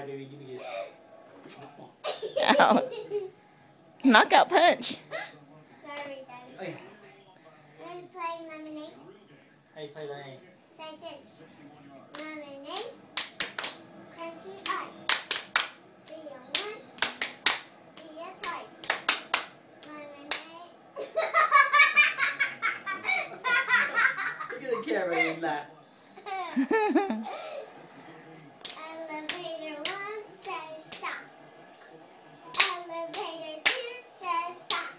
Alright, baby, give me this. Ow. Knockout punch. Sorry, Daddy. Hey, Are you playing lemonade? how you play lemonade? Like this. Lemonade. Crunchy ice. Be a once. Be a twice. Lemonade. Look at the camera in that. Elevator 1 says stop. Elevator 2 says stop.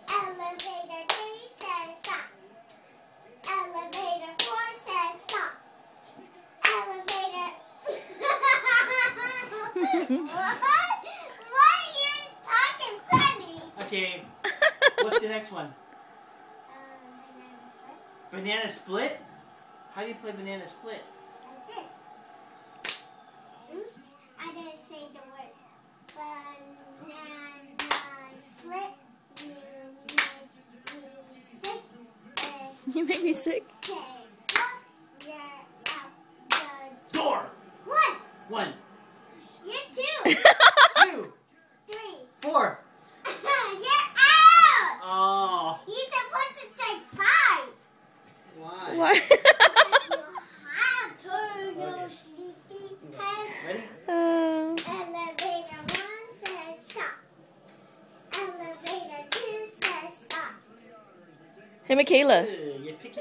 Elevator 3 says stop. Elevator 4 says stop. Elevator. Why are you talking funny? Okay, what's the next one? Banana split? How do you play banana split? Like this. Oops, I didn't say the word. Banana split. You make me sick. You make me sick. Say what? You're out the Door! one. 1, You're 2. 2, 3. 4. You're out. Oh. You're supposed to say 5. Why? Why? You have turtle sleepy head. Ready? Elevator 1 says stop. Elevator 2 says stop. Hey, Michaela. You're picky.